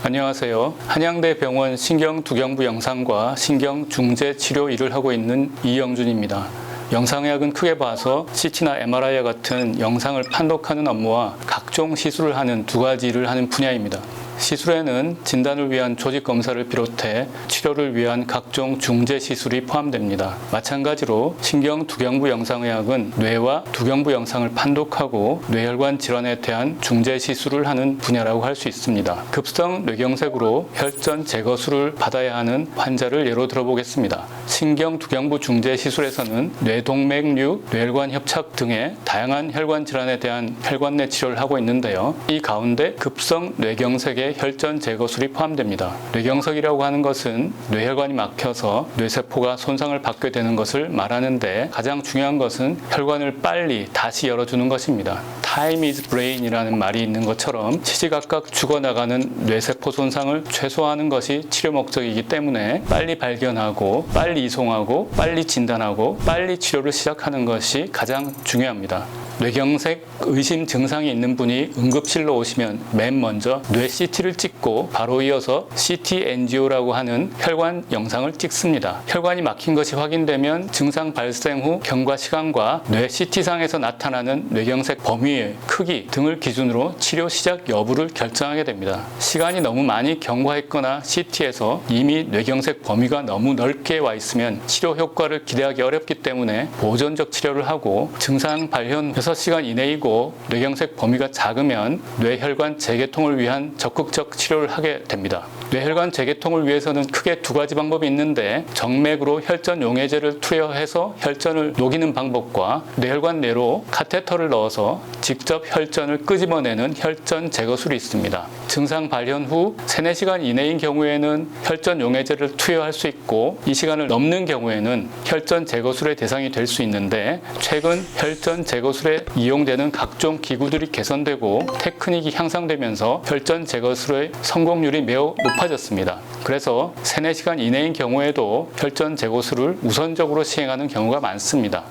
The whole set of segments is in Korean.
안녕하세요. 한양대병원 신경두경부 영상과 신경중재 치료 일을 하고 있는 이영준입니다. 영상의학은 크게 봐서 CT나 MRI와 같은 영상을 판독하는 업무와 각종 시술을 하는 두 가지 일을 하는 분야입니다. 시술에는 진단을 위한 조직 검사를 비롯해 치료를 위한 각종 중재 시술이 포함됩니다. 마찬가지로 신경두경부 영상의학은 뇌와 두경부 영상을 판독하고 뇌혈관 질환에 대한 중재 시술을 하는 분야라고 할 수 있습니다. 급성 뇌경색으로 혈전 제거술을 받아야 하는 환자를 예로 들어보겠습니다. 신경두경부 중재 시술에서는 뇌동맥류, 뇌혈관 협착 등의 다양한 혈관 질환에 대한 혈관 내 치료를 하고 있는데요. 이 가운데 급성 뇌경색의 혈전 제거술이 포함됩니다. 뇌경색이라고 하는 것은 뇌혈관이 막혀서 뇌세포가 손상을 받게 되는 것을 말하는데 가장 중요한 것은 혈관을 빨리 다시 열어주는 것입니다. Time is brain이라는 말이 있는 것처럼 시시각각 죽어나가는 뇌세포 손상을 최소화하는 것이 치료 목적이기 때문에 빨리 발견하고 빨리 이송하고 빨리 진단하고 빨리 치료를 시작하는 것이 가장 중요합니다. 뇌경색 의심 증상이 있는 분이 응급실로 오시면 맨 먼저 뇌 CT를 찍고 바로 이어서 CT NGO라고 하는 혈관 영상을 찍습니다. 혈관이 막힌 것이 확인되면 증상 발생 후 경과 시간과 뇌 CT상에서 나타나는 뇌경색 범위의 크기 등을 기준으로 치료 시작 여부를 결정하게 됩니다. 시간이 너무 많이 경과했거나 CT에서 이미 뇌경색 범위가 너무 넓게 와 있으면 치료 효과를 기대하기 어렵기 때문에 보존적 치료를 하고 증상 발현 6시간 이내이고 뇌경색 범위가 작으면 뇌혈관 재개통을 위한 적극적 치료를 하게 됩니다. 뇌혈관 재개통을 위해서는 크게 두 가지 방법이 있는데 정맥으로 혈전 용해제를 투여해서 혈전을 녹이는 방법과 뇌혈관 내로 카테터를 넣어서 직접 혈전을 끄집어내는 혈전 제거술이 있습니다. 증상 발현 후 3-4시간 이내인 경우에는 혈전 용해제를 투여할 수 있고 이 시간을 넘는 경우에는 혈전 제거술의 대상이 될 수 있는데 최근 혈전 제거술에 이용되는 각종 기구들이 개선되고 테크닉이 향상되면서 혈전 제거술의 성공률이 매우 높아졌습니다. 그래서 3-4시간 이내인 경우에도 혈전 제거술을 우선적으로 시행하는 경우가 많습니다.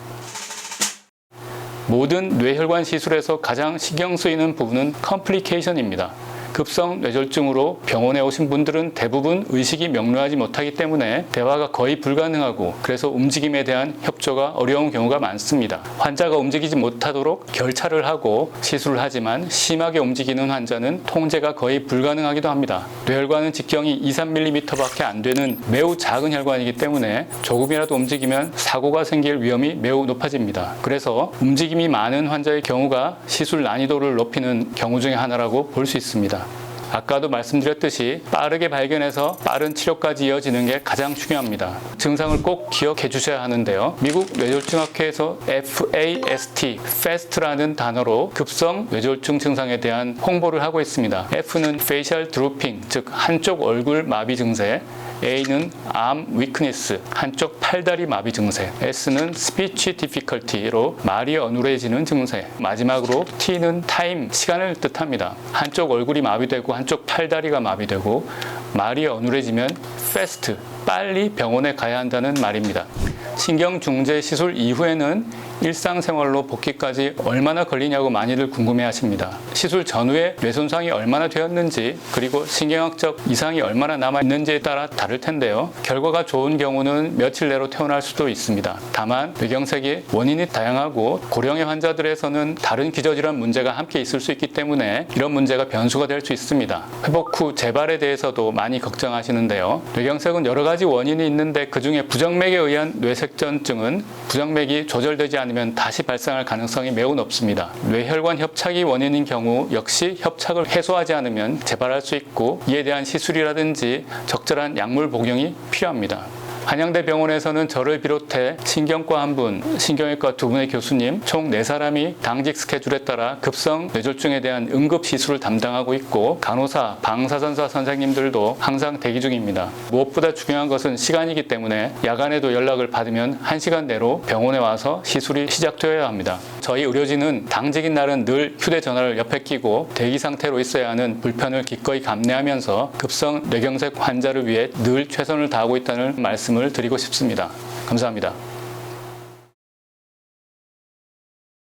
모든 뇌혈관 시술에서 가장 신경 쓰이는 부분은 컴플리케이션입니다. 급성 뇌졸중으로 병원에 오신 분들은 대부분 의식이 명료하지 못하기 때문에 대화가 거의 불가능하고 그래서 움직임에 대한 협조가 어려운 경우가 많습니다. 환자가 움직이지 못하도록 결차를 하고 시술을 하지만 심하게 움직이는 환자는 통제가 거의 불가능하기도 합니다. 뇌혈관은 직경이 2-3mm 밖에 안 되는 매우 작은 혈관이기 때문에 조금이라도 움직이면 사고가 생길 위험이 매우 높아집니다. 그래서 움직임이 많은 환자의 경우가 시술 난이도를 높이는 경우 중에 하나라고 볼 수 있습니다. 아까도 말씀드렸듯이 빠르게 발견해서 빠른 치료까지 이어지는 게 가장 중요합니다. 증상을 꼭 기억해 주셔야 하는데요. 미국 뇌졸중학회에서 FAST, FAST라는 단어로 급성 뇌졸중 증상에 대한 홍보를 하고 있습니다. F는 facial drooping, 즉 한쪽 얼굴 마비 증세, A는 arm weakness, 한쪽 팔다리 마비 증세, S는 speech difficulty로 말이 어눌해지는 증세, 마지막으로 T는 time, 시간을 뜻합니다. 한쪽 얼굴이 마비되고 한쪽 팔다리가 마비되고 말이 어눌해지면 fast, 빨리 병원에 가야 한다는 말입니다. 신경중재 시술 이후에는 일상생활로 복귀까지 얼마나 걸리냐고 많이들 궁금해하십니다. 시술 전후에 뇌손상이 얼마나 되었는지 그리고 신경학적 이상이 얼마나 남아있는지에 따라 다를 텐데요. 결과가 좋은 경우는 며칠 내로 퇴원할 수도 있습니다. 다만 뇌경색의 원인이 다양하고 고령의 환자들에서는 다른 기저질환 문제가 함께 있을 수 있기 때문에 이런 문제가 변수가 될 수 있습니다. 회복 후 재발에 대해서도 많이 걱정하시는데요. 뇌경색은 여러 가지 원인이 있는데 그중에 부정맥에 의한 뇌색전증은 부정맥이 조절되지 않으면 다시 발생할 가능성이 매우 높습니다. 뇌혈관 협착이 원인인 경우 역시 협착을 해소하지 않으면 재발할 수 있고 이에 대한 시술이라든지 적절한 약물 복용이 필요합니다. 한양대병원에서는 저를 비롯해 신경과 1분, 신경외과 2분의 교수님 총 4사람이 당직 스케줄에 따라 급성 뇌졸중에 대한 응급 시술을 담당하고 있고 간호사, 방사선사 선생님들도 항상 대기 중입니다. 무엇보다 중요한 것은 시간이기 때문에 야간에도 연락을 받으면 1시간 내로 병원에 와서 시술이 시작되어야 합니다. 저희 의료진은 당직인 날은 늘 휴대전화를 옆에 끼고 대기 상태로 있어야 하는 불편을 기꺼이 감내하면서 급성 뇌경색 환자를 위해 늘 최선을 다하고 있다는 말씀을 드리고 싶습니다. 감사합니다.